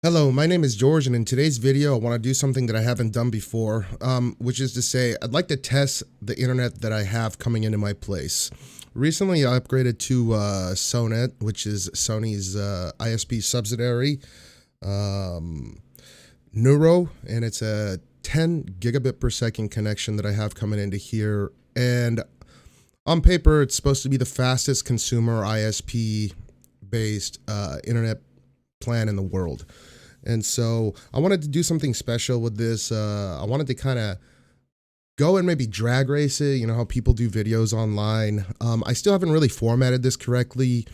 Hello, my name is George, and in today's video, I want to do something that I haven't done before, which is to say, I'd like to test the internet that I have coming into my place. Recently, I upgraded to Sonet, which is Sony's ISP subsidiary, Nuro, and it's a 10 gigabit per second connection that I have coming into here. And on paper, it's supposed to be the fastest consumer ISP-based internet plan in the world. And so I wanted to do something special with this. I wanted to kind of go and maybe drag race it. You know how people do videos online. I still haven't really formatted this correctly,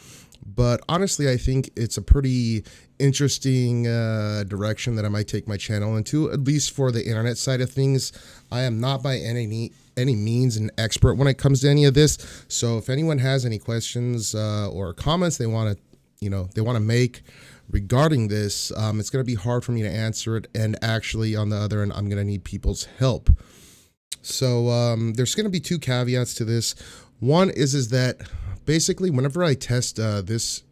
but honestly, I think it's a pretty interesting direction that I might take my channel into, at least for the internet side of things. I am not by any means an expert when it comes to any of this. So if anyone has any questions or comments they want to make regarding this, it's going to be hard for me to answer it, and actually on the other end, I'm going to need people's help. So there's going to be two caveats to this. One is that basically whenever I test this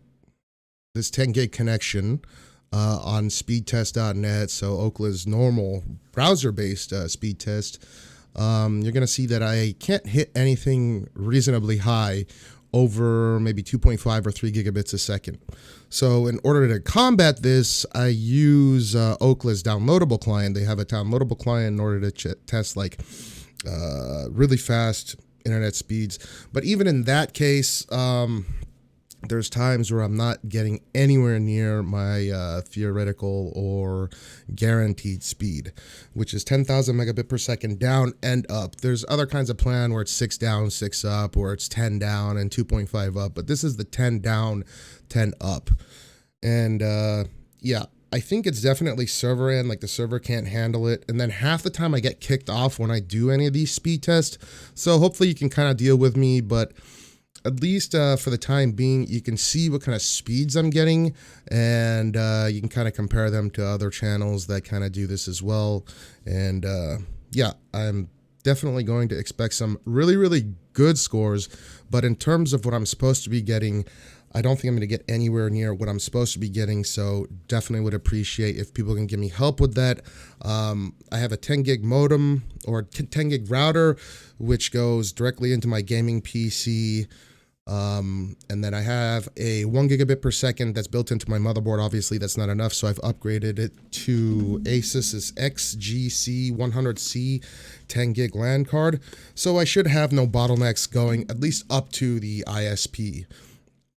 10 gig connection on speedtest.net, so Okla's normal browser-based speed test, you're going to see that I can't hit anything reasonably high over maybe 2.5 or 3 gigabits a second. So in order to combat this, I use Okla's downloadable client. They have a downloadable client in order to test like really fast internet speeds. But even in that case, there's times where I'm not getting anywhere near my theoretical or guaranteed speed, which is 10,000 megabit per second down and up. There's other kinds of plan where it's 6 down, 6 up, or it's 10 down and 2.5 up, but this is the 10 down, 10 up. And yeah, I think it's definitely server end, like the server can't handle it. And then half the time I get kicked off when I do any of these speed tests. So hopefully you can kind of deal with me, but at least for the time being, you can see what kind of speeds I'm getting, and you can kind of compare them to other channels that kind of do this as well. And yeah, I'm definitely going to expect some really, really good scores, but in terms of what I'm supposed to be getting, I don't think I'm going to get anywhere near what I'm supposed to be getting, so definitely would appreciate if people can give me help with that. I have a 10 gig modem or 10 gig router, which goes directly into my gaming PC. And then I have a 1 gigabit per second that's built into my motherboard. Obviously, that's not enough, so I've upgraded it to Asus's XGC100C 10 gig LAN card. So I should have no bottlenecks going at least up to the ISP.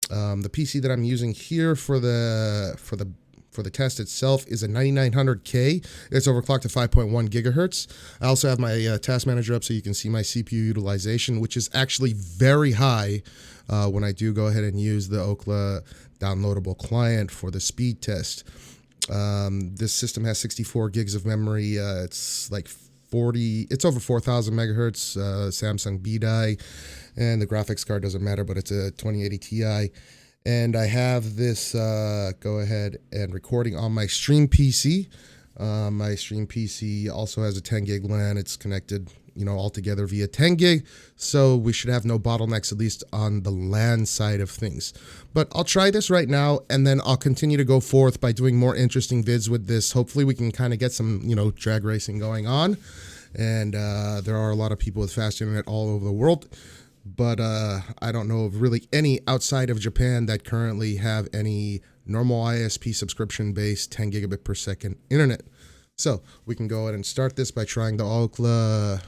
The PC that I'm using here for the test itself is a 9900K. It's overclocked to 5.1 gigahertz. I also have my task manager up so you can see my CPU utilization, which is actually very high when I do go ahead and use the Okla downloadable client for the speed test. This system has 64 gigs of memory. It's like it's over 4,000 megahertz, Samsung B-die, and the graphics card doesn't matter, but it's a 2080 Ti. And I have this go ahead and recording on my Xtreme PC. My Xtreme PC also has a 10 gig LAN. It's connected, all together via 10 gig. So we should have no bottlenecks, at least on the LAN side of things. But I'll try this right now, and then I'll continue to go forth by doing more interesting vids with this. Hopefully we can kind of get some, drag racing going on. And there are a lot of people with fast internet all over the world. But I don't know of really any outside of Japan that currently have any normal ISP subscription-based 10 gigabit per second internet. So we can go ahead and start this by trying the Okla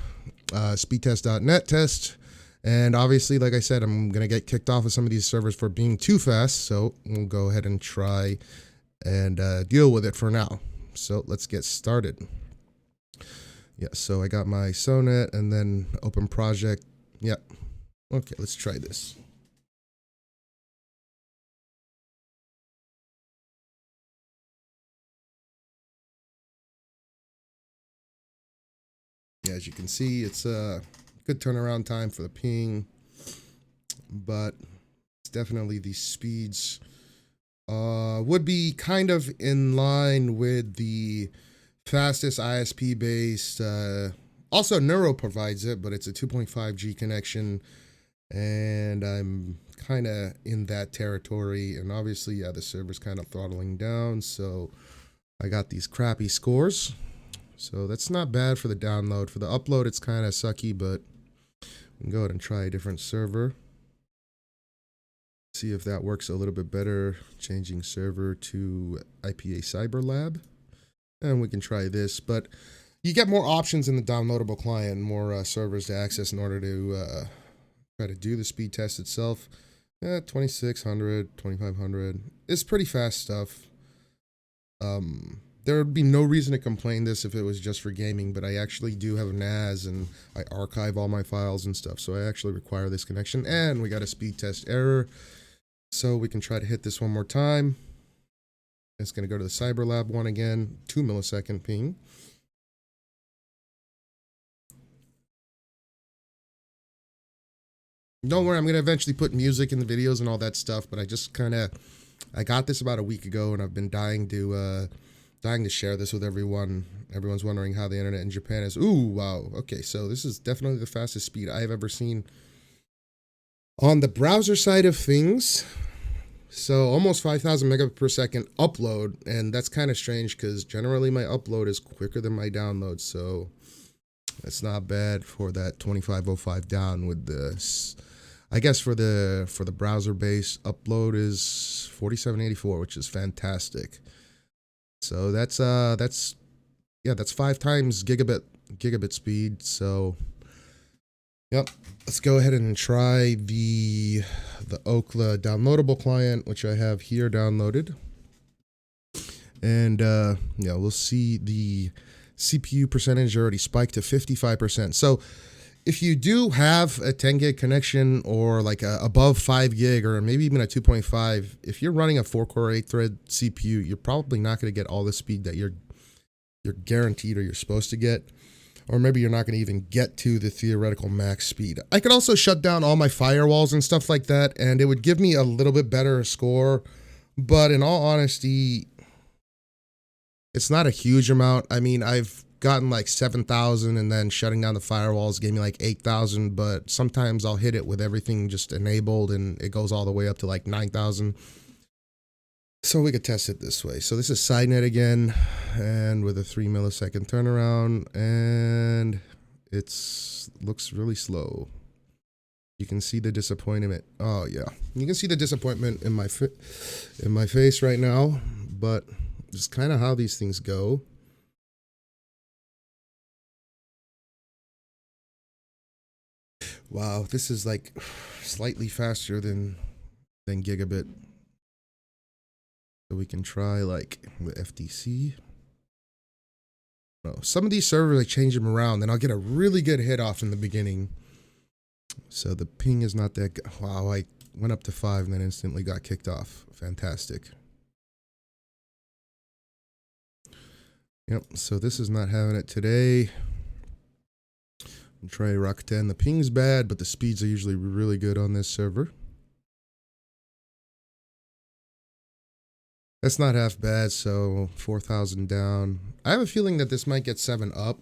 speedtest.net test. And obviously, like I said, I'm going to get kicked off of some of these servers for being too fast. So we'll go ahead and try and deal with it for now. So let's get started. Yeah, so I got my Sonet and then open project. Yep. Okay, let's try this. Yeah, as you can see, it's a good turnaround time for the ping, but it's definitely these speeds would be kind of in line with the fastest ISP based. Also, Nuro provides it, but it's a 2.5G connection. And I'm kind of in that territory, and obviously, yeah, the server's kind of throttling down, so I got these crappy scores. So that's not bad for the download. For the upload, it's kind of sucky, but we can go ahead and try a different server. See if that works a little bit better. Changing server to IPA Cyberlab. And we can try this, but you get more options in the downloadable client, more servers to access in order to try to do the speed test itself. 2600, 2500. It's pretty fast stuff. There would be no reason to complain this if it was just for gaming, but I actually do have a NAS and I archive all my files and stuff, so I actually require this connection. And we got a speed test error, so we can try to hit this one more time. It's going to go to the Cyberlab one again, 2 millisecond ping. Don't worry, I'm going to eventually put music in the videos and all that stuff, but I got this about a week ago, and I've been dying to share this with everyone. Everyone's wondering how the internet in Japan is. Ooh, wow. Okay, so this is definitely the fastest speed I've ever seen on the browser side of things. So almost 5,000 megabits per second upload, and that's kind of strange because generally my upload is quicker than my download, so it's not bad for that 2505 down with this. I guess for the browser base upload is 4784, which is fantastic. So that's 5 times gigabit speed. So yep, let's go ahead and try the Okla downloadable client, which I have here downloaded. And yeah, we'll see the CPU percentage already spiked to 55%. So if you do have a 10 gig connection or like above 5 gig or maybe even a 2.5, if you're running a 4-core 8-thread CPU, you're probably not going to get all the speed that you're guaranteed or you're supposed to get. Or maybe you're not going to even get to the theoretical max speed. I could also shut down all my firewalls and stuff like that, and it would give me a little bit better score. But in all honesty, it's not a huge amount. I mean, I've gotten like 7,000, and then shutting down the firewalls gave me like 8,000, but sometimes I'll hit it with everything just enabled, and it goes all the way up to like 9,000. So we could test it this way. So this is SideNet again, and with a 3 millisecond turnaround, and looks really slow. You can see the disappointment. Oh yeah, you can see the disappointment in my face right now. But it's kind of how these things go. Wow, this is like slightly faster than gigabit. So we can try like the FTC. No, some of these servers I change them around, and I'll get a really good hit off in the beginning. So the ping is not that good. Wow, I went up to 5 and then instantly got kicked off. Fantastic. Yep, so this is not having it today. Try Rakuten. The ping's bad, but the speeds are usually really good on this server. That's not half bad, so 4,000 down. I have a feeling that this might get 7 up,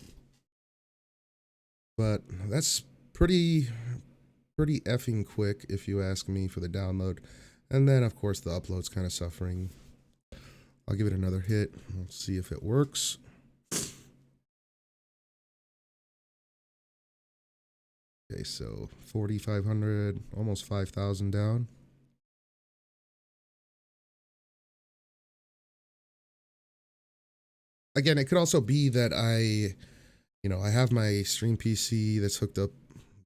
but that's pretty effing quick if you ask me for the download. And then of course the upload's kind of suffering. I'll give it another hit. We'll see if it works. Okay, so 4,500, almost 5,000 down. Again, it could also be that I have my stream PC that's hooked up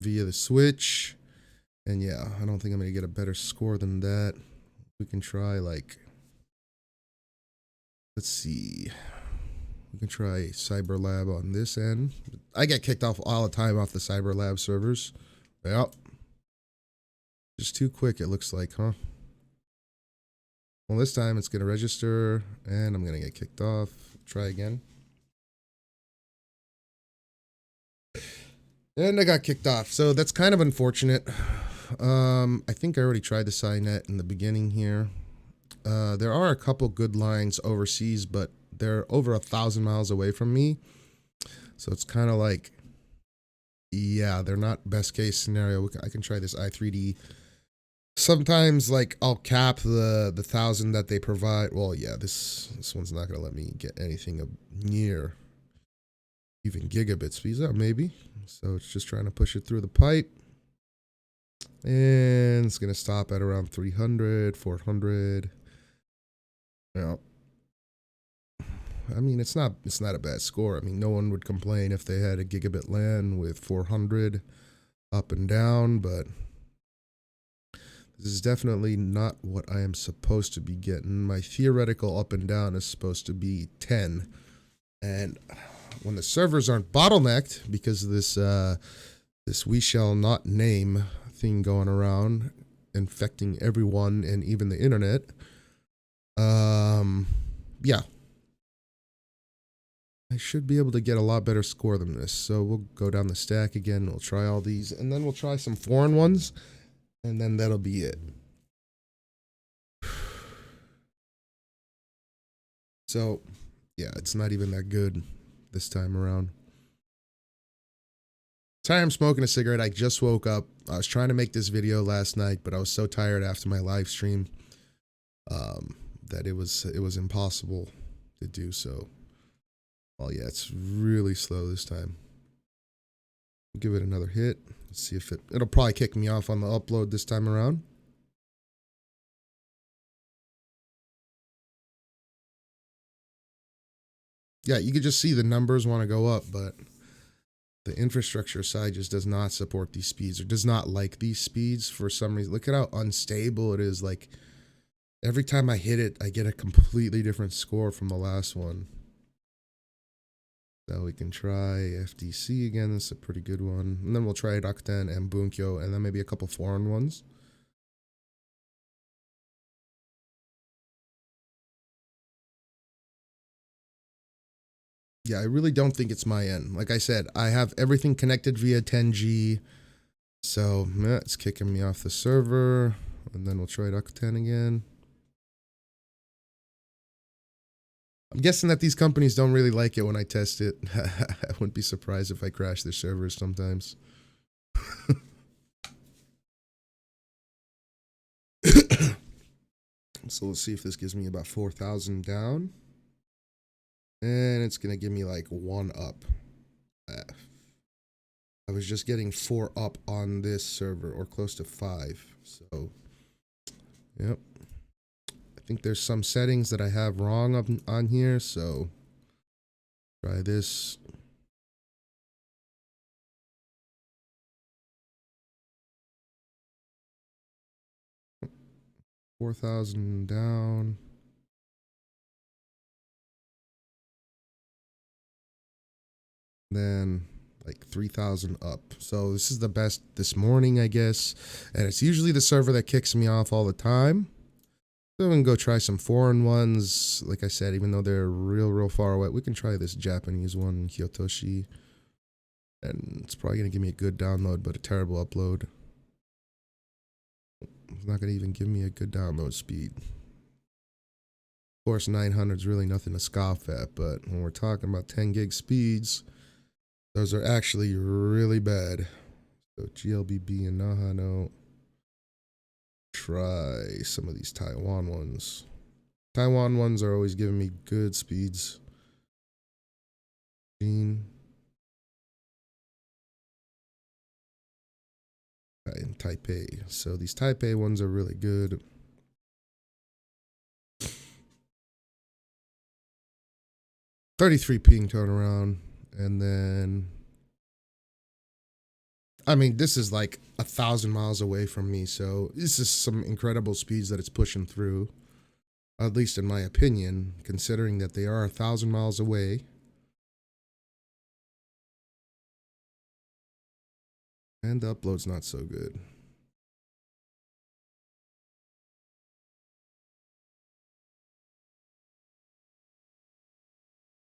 via the Switch. And yeah, I don't think I'm going to get a better score than that. We can try like, let's see. We can try Cyberlab on this end. I get kicked off all the time off the Cyberlab servers. Yep. Just too quick, it looks like, huh? Well, this time it's going to register, and I'm going to get kicked off. Try again. And I got kicked off, so that's kind of unfortunate. I think I already tried the SideNet in the beginning here. There are a couple good lines overseas, but they're over 1,000 miles away from me. So it's kind of like, yeah, they're not best case scenario. I can try this i3D Sometimes like I'll cap the 1,000 that they provide. Well, yeah, this one's not gonna let me get anything up near even gigabit speeds. Oh, maybe. So it's just trying to push it through the pipe. And it's gonna stop at around 300, 400. Yeah. I mean, it's not a bad score. I mean, no one would complain if they had a gigabit LAN with 400 up and down, but this is definitely not what I am supposed to be getting. My theoretical up and down is supposed to be 10. And when the servers aren't bottlenecked because of this we shall not name thing going around, infecting everyone and even the internet, yeah, I should be able to get a lot better score than this. So we'll go down the stack again. We'll try all these, and then we'll try some foreign ones, and then that'll be it. So, yeah, it's not even that good this time around. Sorry, I'm smoking a cigarette. I just woke up. I was trying to make this video last night, but I was so tired after my live stream that it was impossible to do so. Oh yeah, it's really slow this time. Give it another hit. Let's see if it'll probably kick me off on the upload this time around. Yeah, you could just see the numbers want to go up, but the infrastructure side just does not support these speeds or does not like these speeds for some reason. Look at how unstable it is. Like every time I hit it, I get a completely different score from the last one. So we can try FDC again. That's a pretty good one. And then we'll try Rakuten and Bunkyo and then maybe a couple foreign ones. Yeah, I really don't think it's my end. Like I said, I have everything connected via 10G. So it's kicking me off the server. And then we'll try Rakuten again. I'm guessing that these companies don't really like it when I test it. I wouldn't be surprised if I crash their servers sometimes. So let's see if this gives me about 4,000 down. And it's going to give me like 1 up. I was just getting 4 up on this server, or close to 5. So, yep. I think there's some settings that I have wrong on here, so try this. $4,000 down. Then like 3,000 up. So this is the best this morning, I guess. And it's usually the server that kicks me off all the time. So we can go try some foreign ones. Like I said, even though they're real far away, we can try this Japanese one, Kyotoshi. And it's probably going to give me a good download, but a terrible upload. It's not going to even give me a good download speed. Of course, 900 is really nothing to scoff at, but when we're talking about 10 gig speeds, those are actually really bad. So GLBB and Nahano. Try some of these Taiwan ones. Taiwan ones are always giving me good speeds. Gene. And Taipei. So these Taipei ones are really good. $33 ping turnaround. And then, I mean, this is like 1,000 miles away from me. So this is some incredible speeds that it's pushing through. At least in my opinion, considering that they are 1,000 miles away. And the upload's not so good.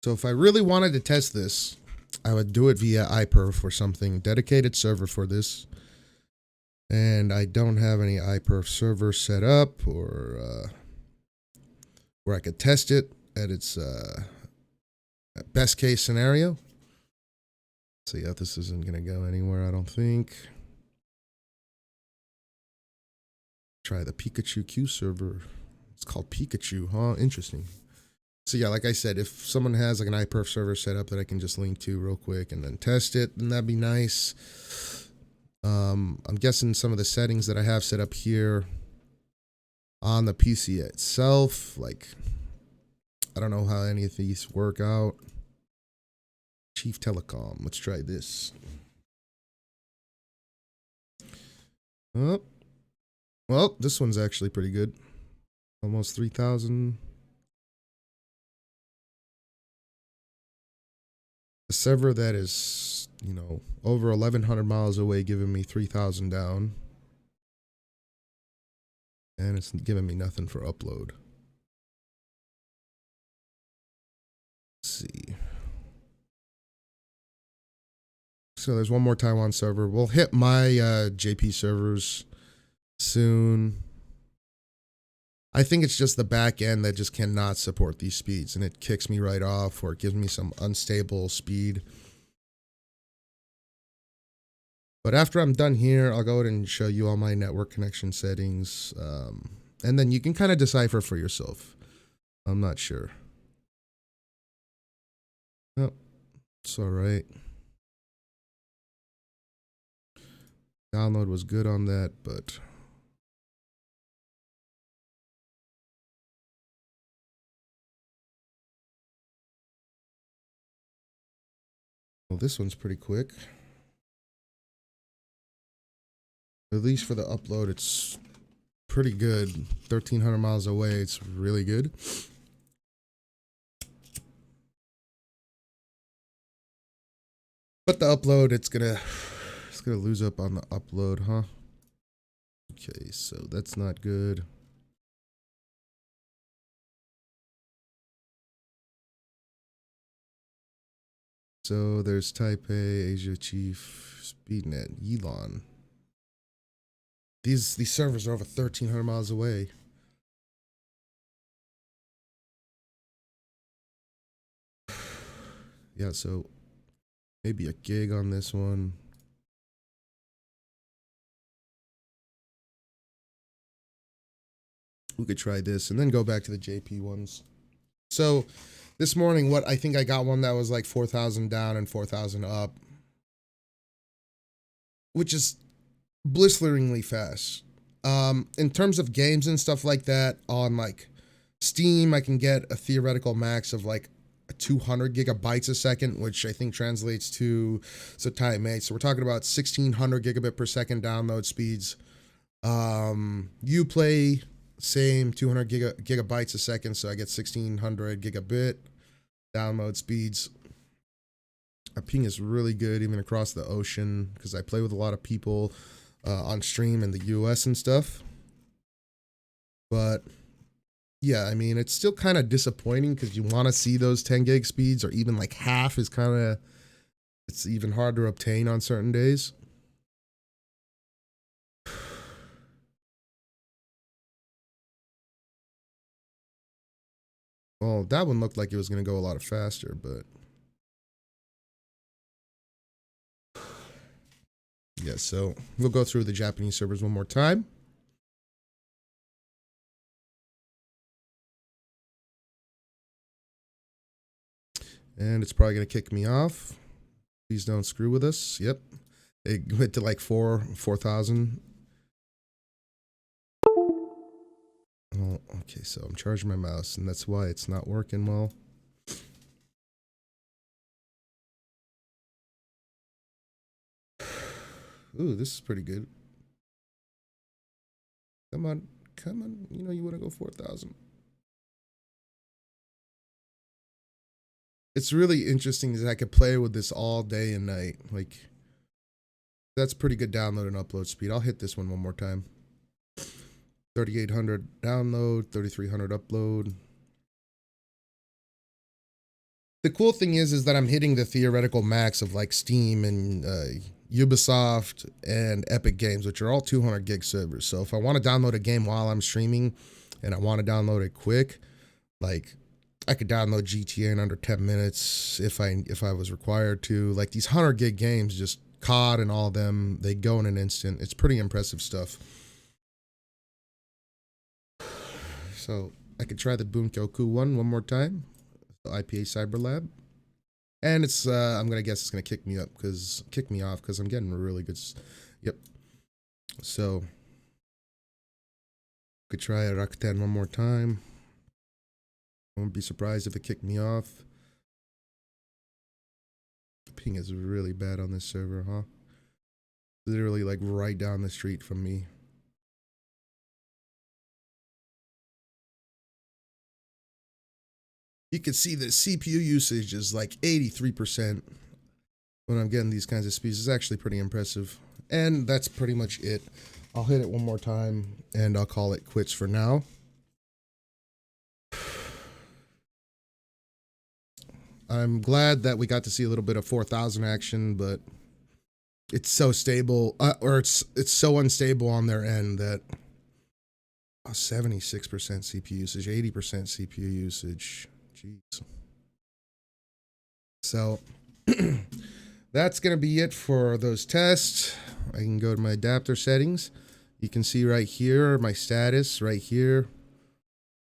So if I really wanted to test this, I would do it via iPerf or something, dedicated server for this. And I don't have any iPerf server set up or where I could test it at its best case scenario. So yeah, this isn't going to go anywhere, I don't think. try the Pikachu Q server. It's called Pikachu, huh? Interesting. So yeah, like I said, if someone has like an iPerf server set up that I can just link to real quick and then test it, then that'd be nice. I'm guessing some of the settings that I have set up here on the PC itself, like, I don't know how any of these work out. Chief Telecom, let's try this. Oh, well, this one's actually pretty good. Almost 3,000. A server that is, you know, over 1,100 miles away giving me 3,000 down. And it's giving me nothing for upload. Let's see. So there's one more Taiwan server. We'll hit my JP servers soon. I think it's just the back end that just cannot support these speeds, and it kicks me right off, or it gives me some unstable speed. But after I'm done here, I'll go ahead and show you all my network connection settings, and then you can kind of decipher for yourself. I'm not sure. Oh, it's all right. Download was good on that, but well, this one's pretty quick. At least for the upload, it's pretty good. 1,300 miles away, it's really good. But the upload, it's gonna lose up on the upload, huh? Okay, so that's not good. So there's Taipei, Asia Chief, SpeedNet, Yilon. These servers are over 1,300 miles away. Yeah, so maybe a gig on this one. We could try this and then go back to the JP ones. So this morning, I think I got one that was like 4,000 down and 4,000 up, which is blisteringly fast. In terms of games and stuff like that, on like Steam, I can get a theoretical max of like 200 gigabytes a second, which I think translates to, so Taipei. So we're talking about 1,600 gigabit per second download speeds. Uplay, same 200 gigabytes a second, so I get 1,600 gigabit download speeds. Our ping is really good even across the ocean because I play with a lot of people on stream in the US and stuff. But yeah, I mean, it's still kind of disappointing because you want to see those 10 gig speeds, or even like half is kind of, it's even hard to obtain on certain days. Well, that one looked like it was going to go a lot faster, but yeah, so we'll go through the Japanese servers one more time. And it's probably going to kick me off. Please don't screw with us. Yep. It went to like 4,000. Oh, okay, so I'm charging my mouse, and that's why it's not working well. Ooh, this is pretty good. Come on, come on. You know you want to go 4,000. It's really interesting that I could play with this all day and night. Like, that's pretty good download and upload speed. I'll hit this one more time. 3,800 download, 3,300 upload. The cool thing is that I'm hitting the theoretical max of like Steam and Ubisoft and Epic Games, which are all 200 gig servers. So if I want to download a game while I'm streaming and I want to download it quick, like I could download GTA in under 10 minutes if I was required to. Like these 100 gig games, just COD and all of them, they go in an instant. It's pretty impressive stuff. So I could try the Bunkyoku one more time. The IPA Cyber Lab. And it's, I'm going to guess it's going to kick me off because I'm getting really good. Yep. So could try a Rakuten one more time. I won't be surprised if it kicked me off. The ping is really bad on this server, huh? Literally like right down the street from me. You can see the CPU usage is like 83% when I'm getting these kinds of speeds. It's actually pretty impressive. And that's pretty much it. I'll hit it one more time and I'll call it quits for now. I'm glad that we got to see a little bit of 4000 action, but it's so stable, or it's so unstable on their end that 76% CPU usage, 80% CPU usage. Jeez. So that's going to be it for those tests. I can go to my adapter settings. You can see right here, my status right here.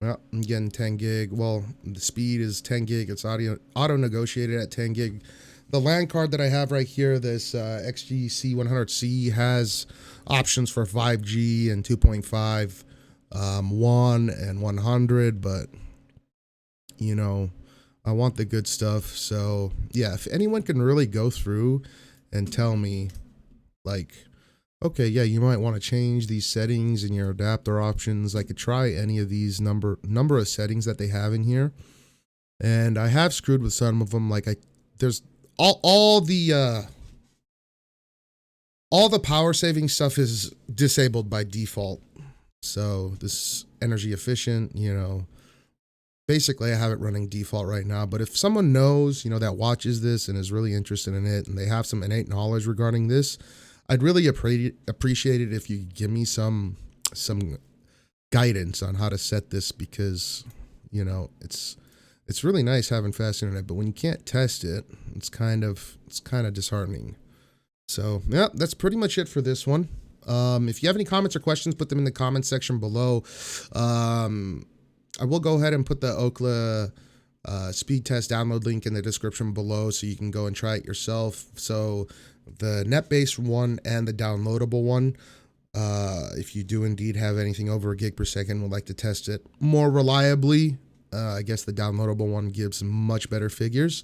Well, I'm getting 10 gig. Well, the speed is 10 gig. It's auto negotiated at 10 gig. The LAN card that I have right here, this XGC100C, has options for 5G and 2.5, 1 and 100, but you know, I want the good stuff. So yeah, if anyone can really go through and tell me, like, okay, yeah, you might want to change these settings in your adapter options. I could try any of these number of settings that they have in here, and I have screwed with some of them. Like there's all the power saving stuff is disabled by default. So this energy efficient, you know, basically I have it running default right now. But if someone knows, you know, that watches this and is really interested in it and they have some innate knowledge regarding this, I'd really appreciate it if you could give me some guidance on how to set this, because, you know, it's really nice having fast internet, but when you can't test it, it's kind of disheartening. So yeah, that's pretty much it for this one. If you have any comments or questions, put them in the comment section below. I will go ahead and put the Ookla speed test download link in the description below so you can go and try it yourself. So the net-based one and the downloadable one, if you do indeed have anything over a gig per second, would like to test it more reliably, I guess the downloadable one gives much better figures.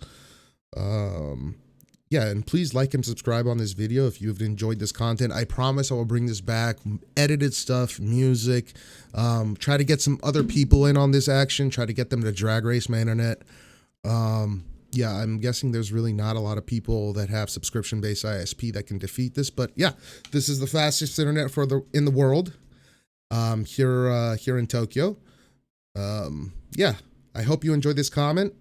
Yeah, and please like and subscribe on this video if you've enjoyed this content. I promise I will bring this back, edited stuff, music, try to get some other people in on this action, try to get them to drag race my internet. Yeah, I'm guessing there's really not a lot of people that have subscription-based ISP that can defeat this, but yeah, this is the fastest internet in the world, here in Tokyo. Yeah, I hope you enjoyed this comment.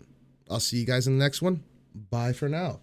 I'll see you guys in the next one. Bye for now.